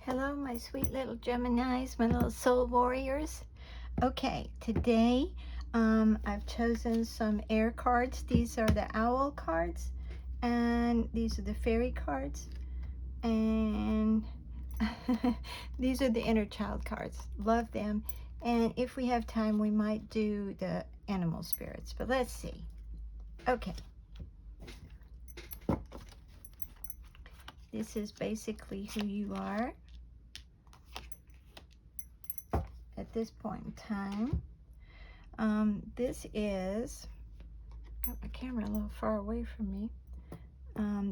Hello, my sweet little Geminis, my little soul warriors. Okay, today I've chosen some air cards. These are the owl cards, and these are the fairy cards, and these are the inner child cards. Love them. And if we have time, we might do the animal spirits, but let's see. Okay. This is basically who you are at this point in time. This is, got my camera a little far away from me.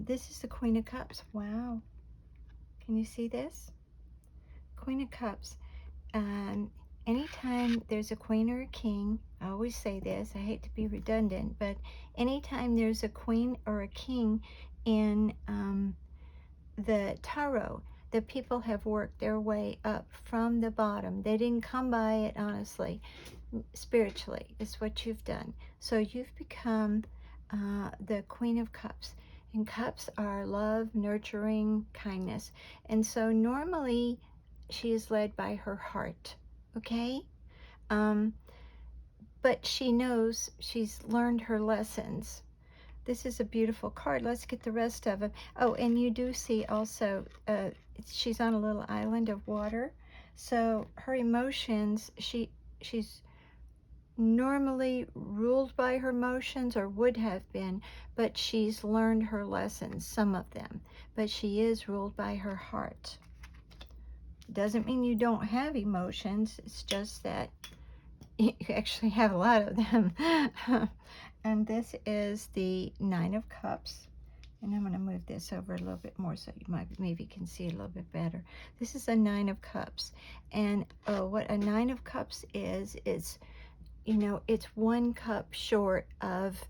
This is the Queen of Cups. Wow. Can you see this? Queen of Cups. Anytime there's a queen or a king, I always say this, I hate to be redundant, but anytime there's a queen or a king in the tarot, the people have worked their way up from the bottom. They didn't come by it, honestly. Spiritually is what you've done. So you've become the Queen of Cups. And cups are love, nurturing, kindness. And so normally she is led by her heart, okay? But she knows, she's learned her lessons. This is a beautiful card. Let's get the rest of it. Oh, and you do see also, she's on a little island of water. So her emotions, she's normally ruled by her emotions, or would have been, but she's learned her lessons, some of them. But she is ruled by her heart. Doesn't mean you don't have emotions. It's just that you actually have a lot of them. And this is the Nine of Cups. And I'm going to move this over a little bit more so you maybe can see it a little bit better. This is a Nine of Cups. And what a Nine of Cups is, you know, it's one cup short of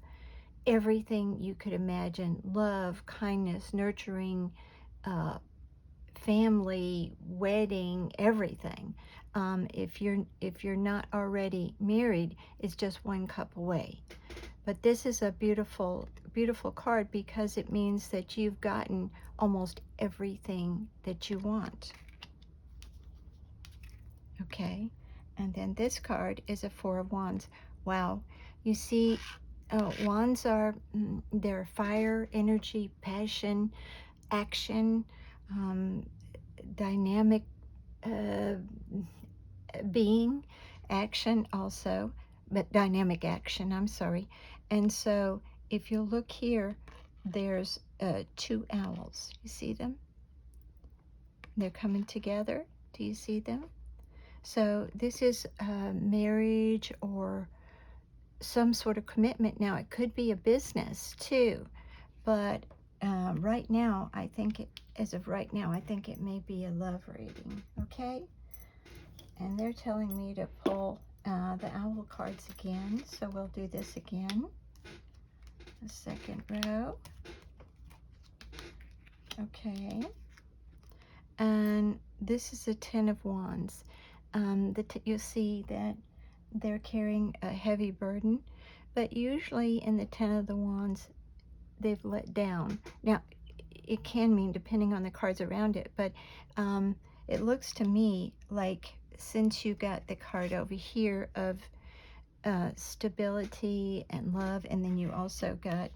everything you could imagine. Love, kindness, nurturing, family, wedding, everything. If you're not already married, it's just one cup away. But this is a beautiful, beautiful card because it means that you've gotten almost everything that you want. Okay, and then this card is a Four of Wands. Wow, you see, wands are, they're fire, energy, passion, action, dynamic being, action also, but dynamic action, I'm sorry. And so if you look here, there's two owls. You see them? They're coming together. Do you see them? So this is marriage or some sort of commitment. Now, it could be a business too, but right now, I think as of right now, I think it may be a love reading, okay? And they're telling me to pull the owl cards again, so we'll do this again. The second row. Okay. And this is a Ten of Wands. You'll see that they're carrying a heavy burden, but usually in the Ten of the Wands, they've let down. Now, it can mean, depending on the cards around it, but it looks to me like since you got the card over here of stability and love, and then you also got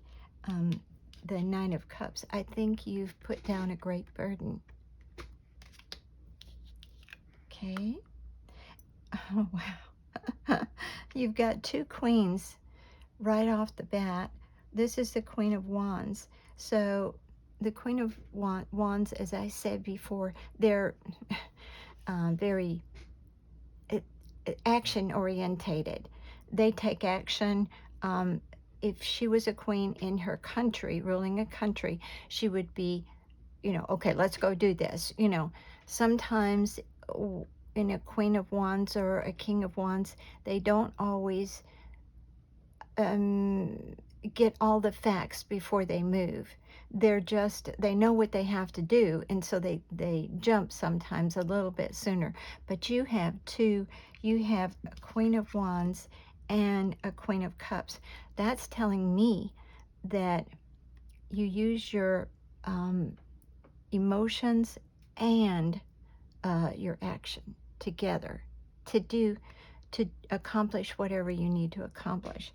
the Nine of Cups, I think you've put down a great burden. Okay. Oh, wow. You've got two queens right off the bat. This is the Queen of Wands. So the Queen of Wands, as I said before, they're very action orientated. They take action. If she was a queen in her country, ruling a country, she would be, you know, okay, let's go do this. You know, sometimes in a Queen of Wands or a King of Wands, they don't always get all the facts before they move. They know what they have to do, and so they jump sometimes a little bit sooner. But you have a Queen of Wands and a Queen of Cups. That's telling me that you use your emotions and your action together to accomplish whatever you need to accomplish.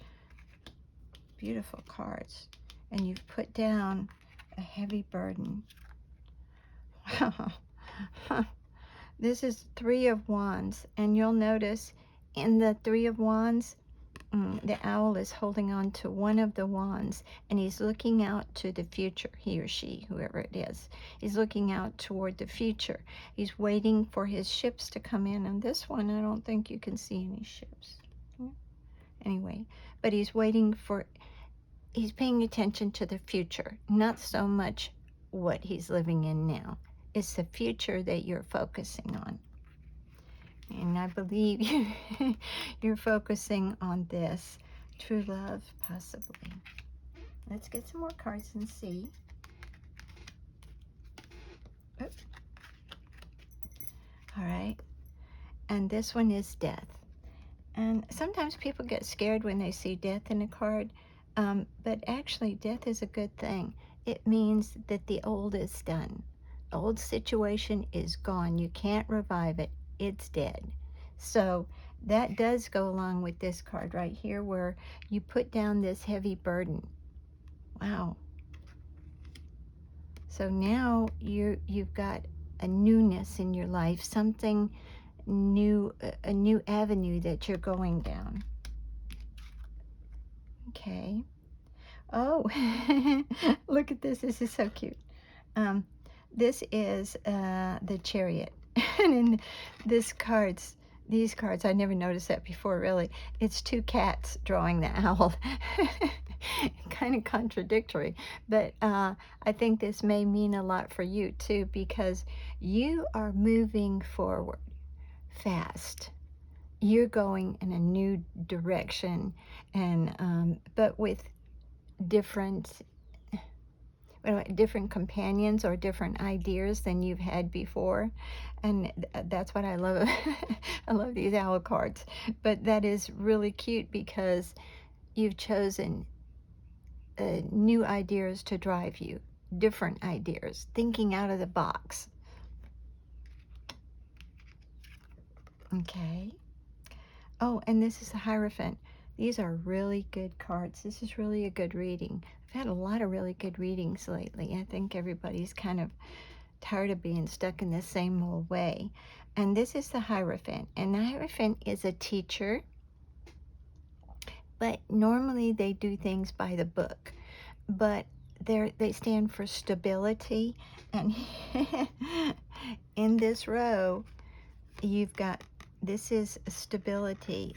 Beautiful cards. And you've put down a heavy burden. Wow. This is Three of Wands, and you'll notice in the Three of Wands, the owl is holding on to one of the wands, and he's looking out to the future. He or she, whoever it is, he's looking out toward the future. He's waiting for his ships to come in. And this one, I don't think you can see any ships. Anyway, but he's paying attention to the future, not so much what he's living in now. It's the future that you're focusing on. And I believe you're focusing on this. True love, possibly. Let's get some more cards and see. Oops. All right. And this one is death. And sometimes people get scared when they see death in a card. But actually, death is a good thing. It means that the old is done. Old situation is gone. You can't revive it. It's dead. So that does go along with this card right here, where you put down this heavy burden. Wow. So now you've got a newness in your life, something new, a new avenue that you're going down. Okay. Oh, look at this. This is so cute. This is the Chariot. And in these cards, I never noticed that before, really. It's two cats drawing the owl. Kind of contradictory. But I think this may mean a lot for you, too, because you are moving forward fast. You're going in a new direction, and but with different companions or different ideas than you've had before. And that's what I love. I love these owl cards. But that is really cute because you've chosen new ideas to drive you, different ideas, thinking out of the box. Okay. Oh, and this is the Hierophant. These are really good cards. This is really a good reading. I've had a lot of really good readings lately. I think everybody's kind of tired of being stuck in the same old way. And this is the Hierophant. And the Hierophant is a teacher, but normally they do things by the book. But they stand for stability. And in this row, you've got, this is stability,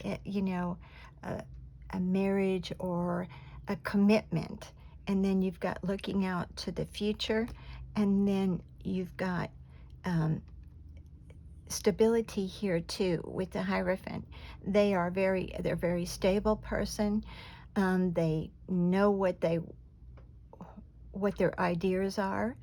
a marriage or a commitment. And then you've got looking out to the future. And then you've got stability here too with the Hierophant. They're very stable person. They know what their ideas are.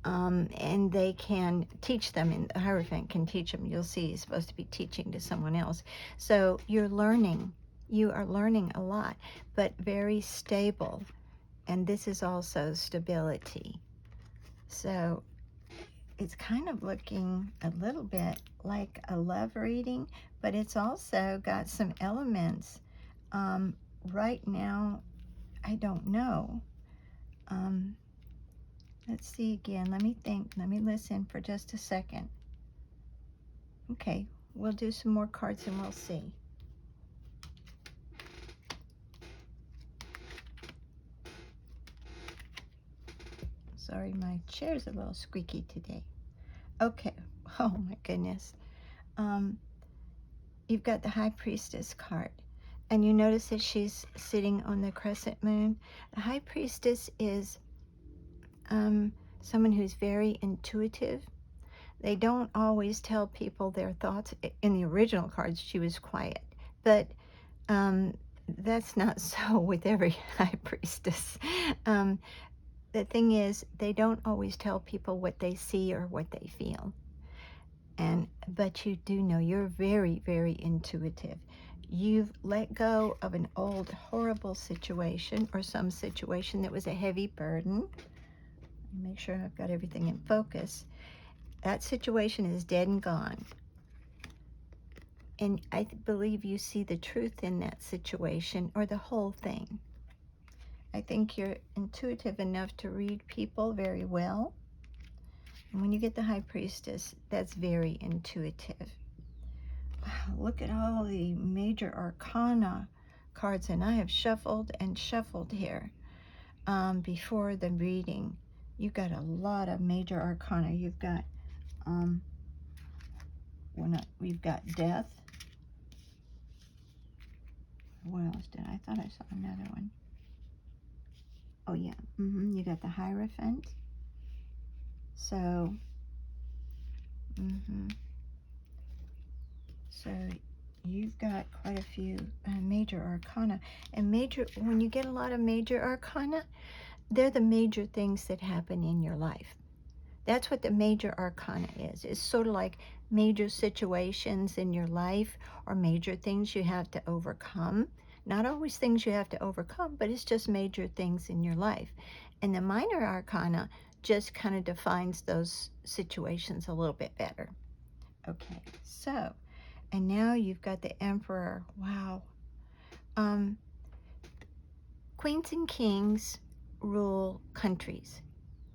And they can teach them, and the Hierophant can teach them. You'll see he's supposed to be teaching to someone else. So you are learning a lot, but very stable. And this is also stability. So it's kind of looking a little bit like a love reading, but it's also got some elements. Right now, I don't know. Let's see again. Let me think. Let me listen for just a second. Okay, we'll do some more cards and we'll see. Sorry, my chair's a little squeaky today. Okay. Oh my goodness. You've got the High Priestess card. And you notice that she's sitting on the crescent moon. The High Priestess is someone who's very intuitive. They don't always tell people their thoughts. In the original cards, she was quiet. But that's not so with every High Priestess. The thing is, they don't always tell people what they see or what they feel. But you do know you're very, very intuitive. You've let go of an old, horrible situation or some situation that was a heavy burden. Make sure I've got everything in focus. That situation is dead and gone. And I believe you see the truth in that situation, or the whole thing. I think you're intuitive enough to read people very well. And when you get the High Priestess, that's very intuitive. Wow, look at all the major arcana cards, and I have shuffled and shuffled here before the reading. You've got a lot of major arcana. You've got we've got death. What else did I thought I saw another one? Oh yeah, you got the Hierophant. So, so you've got quite a few major arcana. And when you get a lot of major arcana, they're the major things that happen in your life. That's what the major arcana is. It's sort of like major situations in your life, or major things you have to overcome. Not always things you have to overcome, but it's just major things in your life. And the minor arcana just kind of defines those situations a little bit better. Okay, so, and now you've got the Emperor. Wow. Queens and kings rule countries.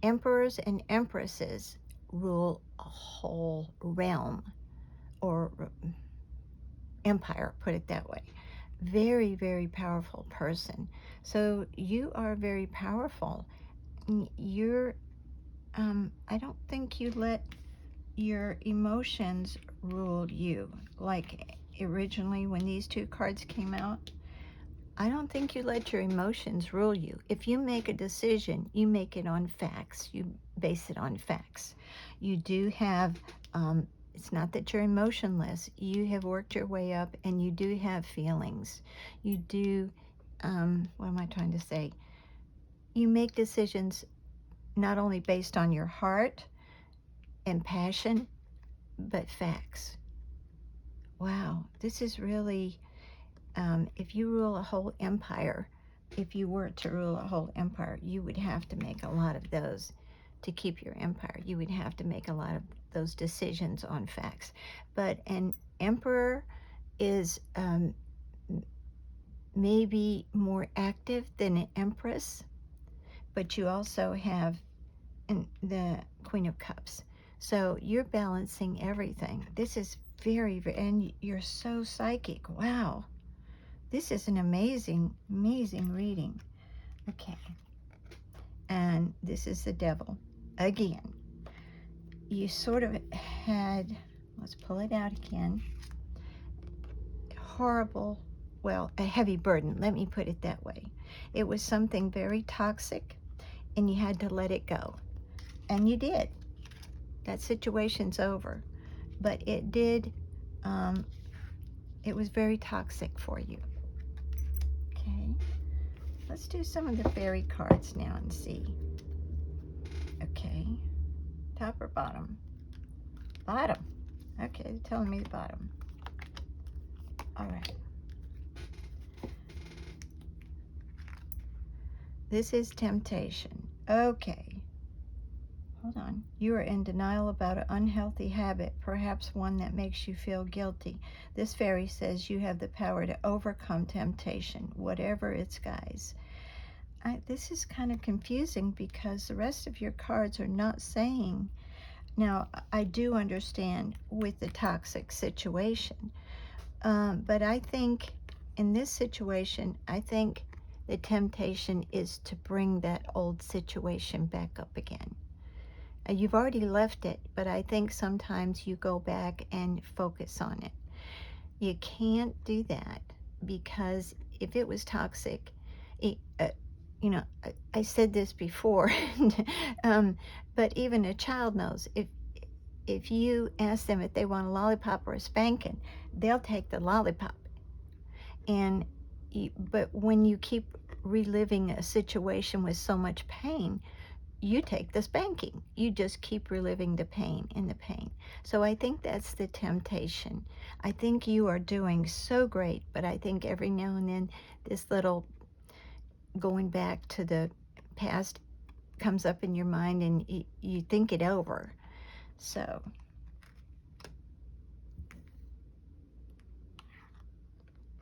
Emperors and empresses rule a whole realm, or empire, put it that way. Very, very powerful person. So you are very powerful. You're, I don't think you let your emotions rule you. Like originally when these two cards came out, I don't think you let your emotions rule you. If you make a decision, you make it on facts. You base it on facts. You do have, it's not that you're emotionless. You have worked your way up, and you do have feelings. You do, what am I trying to say? You make decisions not only based on your heart and passion, but facts. Wow, this is really, if you rule a whole empire, if you were to rule a whole empire, you would have to make a lot of those to keep your empire. You would have to make a lot of those decisions on facts. But an emperor is maybe more active than an empress, but you also have the Queen of Cups. So you're balancing everything. This is very, and you're so psychic. Wow. This is an amazing, amazing reading. Okay. And this is the Devil. Again, you sort of had, let's pull it out again, horrible, well, a heavy burden. Let me put it that way. It was something very toxic, and you had to let it go. And you did. That situation's over. But it did, it was very toxic for you. Okay. Let's do some of the fairy cards now and see. Okay. Top or bottom? Bottom. Okay, they're telling me the bottom. All right. This is temptation. Okay. Hold on. You are in denial about an unhealthy habit, perhaps one that makes you feel guilty. This fairy says you have the power to overcome temptation, whatever its guise. This is kind of confusing because the rest of your cards are not saying. Now, I do understand with the toxic situation, but I think in this situation, I think the temptation is to bring that old situation back up again. You've already left it, but I think sometimes you go back and focus on it. You can't do that because if it was toxic, you know, I said this before, but even a child knows if you ask them if they want a lollipop or a spanking, they'll take the lollipop. But when you keep reliving a situation with so much pain, you take the spanking. You just keep reliving the pain and the pain. So I think that's the temptation. I think you are doing so great, but I think every now and then this little going back to the past comes up in your mind, and you think it over. So,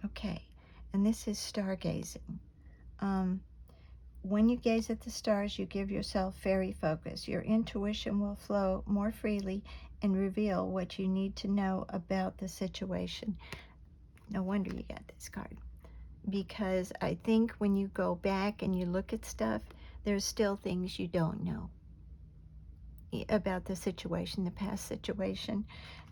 okay, and this is stargazing. When you gaze at the stars, you give yourself fairy focus. Your intuition will flow more freely and reveal what you need to know about the situation. No wonder you got this card. Because I think when you go back and you look at stuff, there's still things you don't know about the situation, the past situation.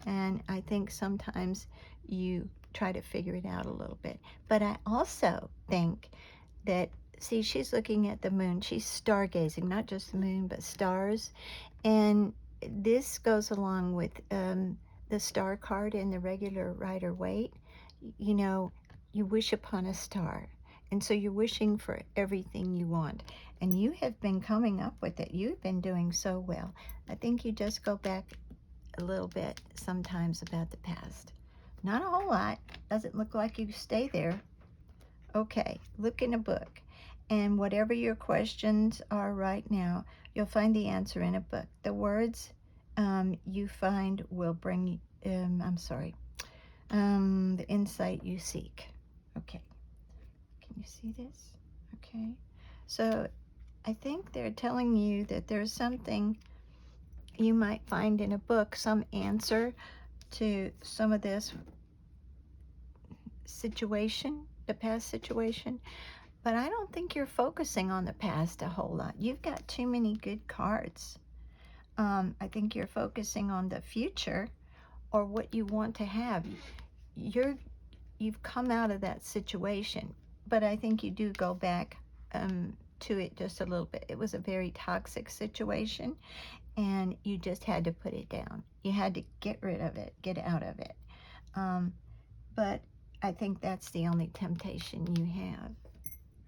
And I think sometimes you try to figure it out a little bit. But I also think that, see, she's looking at the moon. She's stargazing, not just the moon, but stars. And this goes along with the star card in the regular Rider-Waite. You know, you wish upon a star. And so you're wishing for everything you want. And you have been coming up with it. You've been doing so well. I think you just go back a little bit sometimes about the past. Not a whole lot. Doesn't look like you stay there. Okay, look in a book. And whatever your questions are right now, you'll find the answer in a book. The words you find will bring, the insight you seek. Okay, can you see this? Okay, so I think they're telling you that there's something you might find in a book, some answer to some of this situation, the past situation. But I don't think you're focusing on the past a whole lot. You've got too many good cards. I think you're focusing on the future or what you want to have. You've come out of that situation, but I think you do go back to it just a little bit. It was a very toxic situation, and you just had to put it down. You had to get rid of it, get out of it. But I think that's the only temptation you have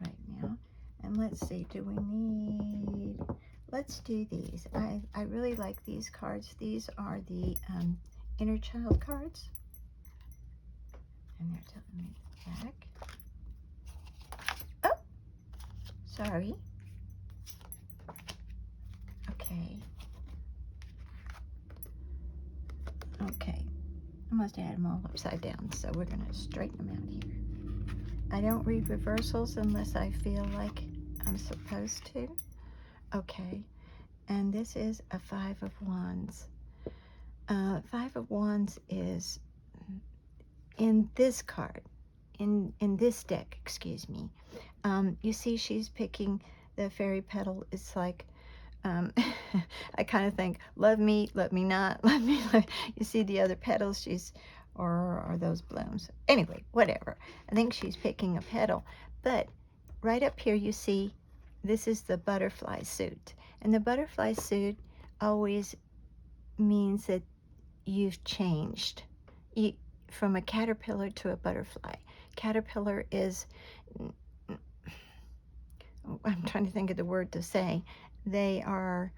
right now. And let's see, let's do these. I really like these cards. These are the inner child cards. And they're telling me back. Oh, sorry. Okay. Okay. I must have had them all upside down, so we're going to straighten them out here. I don't read reversals unless I feel like I'm supposed to. Okay. And this is a Five of Wands. Five of Wands is in this card, in this deck, excuse me. You see she's picking the fairy petal. It's like, I kind of think, love me not, love me. You see the other petals, or those blooms. Anyway, whatever. I think she's picking a petal. But right up here you see, this is the butterfly suit. And the butterfly suit always means that you've changed from a caterpillar to a butterfly. Caterpillar is, I'm trying to think of the word to say, they are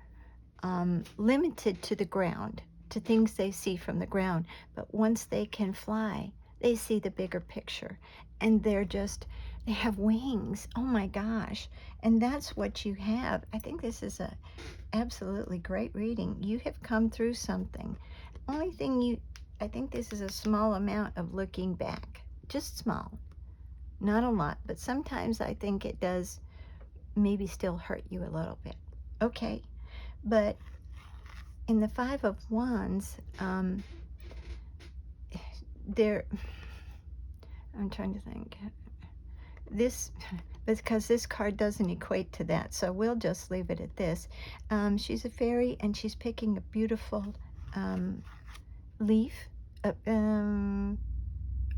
limited to the ground, to things they see from the ground. But once they can fly, they see the bigger picture. And they have wings. Oh my gosh. And that's what you have. I think this is a absolutely great reading. You have come through something. Only thing I think this is a small amount of looking back. Just small. Not a lot. But sometimes I think it does maybe still hurt you a little bit. Okay. But in the Five of Wands, I'm trying to think. This, because this card doesn't equate to that, so we'll just leave it at this. She's a fairy, and she's picking a beautiful leaf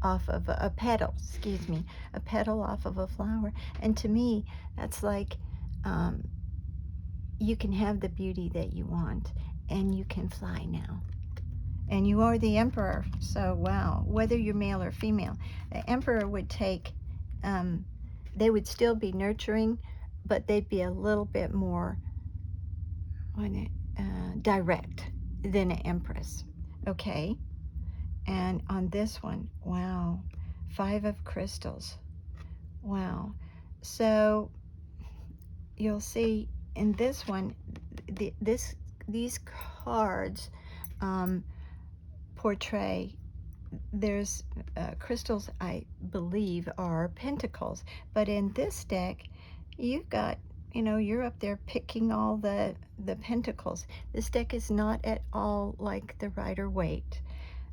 off of a petal, excuse me, a petal off of a flower. And to me, that's like, you can have the beauty that you want, and you can fly now. And you are the emperor, so wow, whether you're male or female, the emperor would take, they would still be nurturing, but they'd be a little bit more direct than an empress. Okay. And on this one, wow, Five of Crystals. Wow. So you'll see in this one, these cards um, portray. There's crystals, I believe, are pentacles, but in this deck, you've got, you're up there picking all the pentacles. This deck is not at all like the Rider-Waite,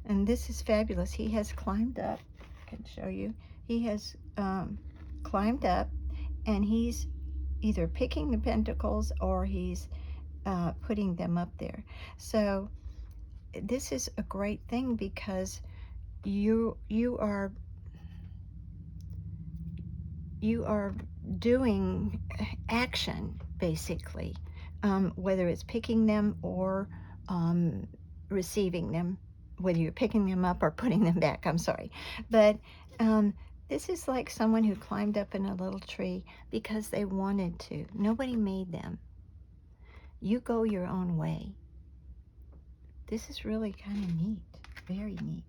and this is fabulous. He has climbed up. I can show you. He has climbed up, and he's either picking the pentacles or he's putting them up there. So this is a great thing because you are doing action, basically, whether it's picking them or receiving them, whether you're picking them up or putting them back. I'm sorry, but this is like someone who climbed up in a little tree because they wanted to. Nobody made them. You go your own way. This is really kind of neat, very neat.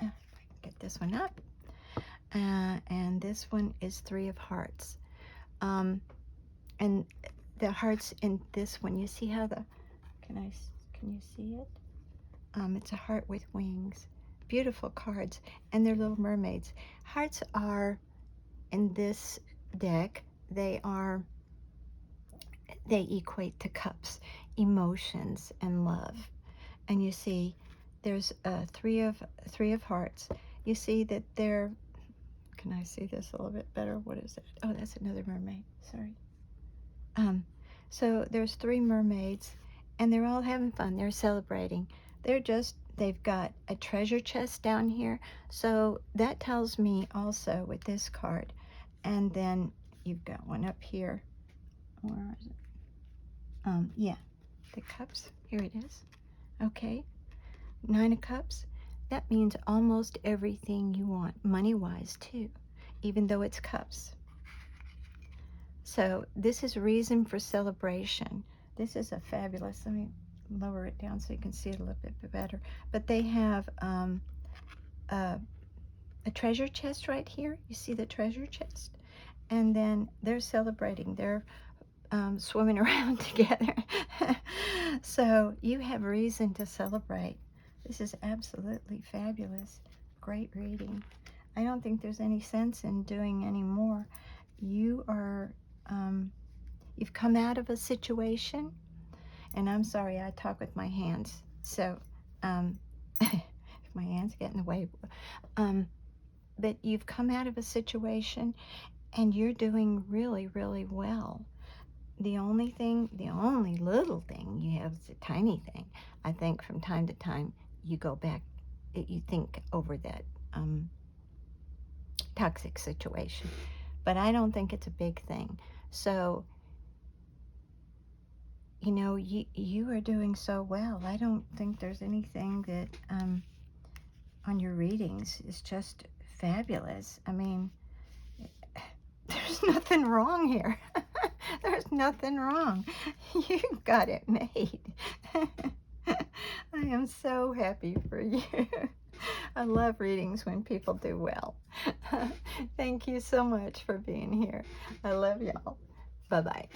If I can get this one up. And this one is 3 of Hearts. And the hearts in this one, you see how can you see it? It's a heart with wings. Beautiful cards, and they're little mermaids. Hearts are, in this deck, they equate to cups, emotions, and love. And you see, there's 3 of Hearts. You see that they're, can I see this a little bit better? What is it? Oh, that's another mermaid. Sorry. So there's 3 mermaids, and they're all having fun. They're celebrating. They've got a treasure chest down here. So that tells me also with this card. And then you've got one up here. Where is it? Yeah, the cups. Here it is. Okay. 9 of Cups. That means almost everything you want, money-wise too, even though it's cups. So this is reason for celebration. This is a fabulous, let me lower it down so you can see it a little bit better. But they have a treasure chest right here. You see the treasure chest? And then they're celebrating. They're swimming around together. So you have reason to celebrate. This is absolutely fabulous. Great reading. I don't think there's any sense in doing any more. You are, you've come out of a situation, and I'm sorry, I talk with my hands, so if my hands get in the way. But you've come out of a situation, and you're doing really, really well. The only little thing you have is a tiny thing. I think from time to time you go back, you think over that toxic situation. But I don't think it's a big thing. So, you are doing so well. I don't think there's anything that on your readings is just fabulous. I mean, there's nothing wrong here. There's nothing wrong. You got it made. I am so happy for you. I love readings when people do well. Thank you so much for being here. I love y'all. Bye-bye.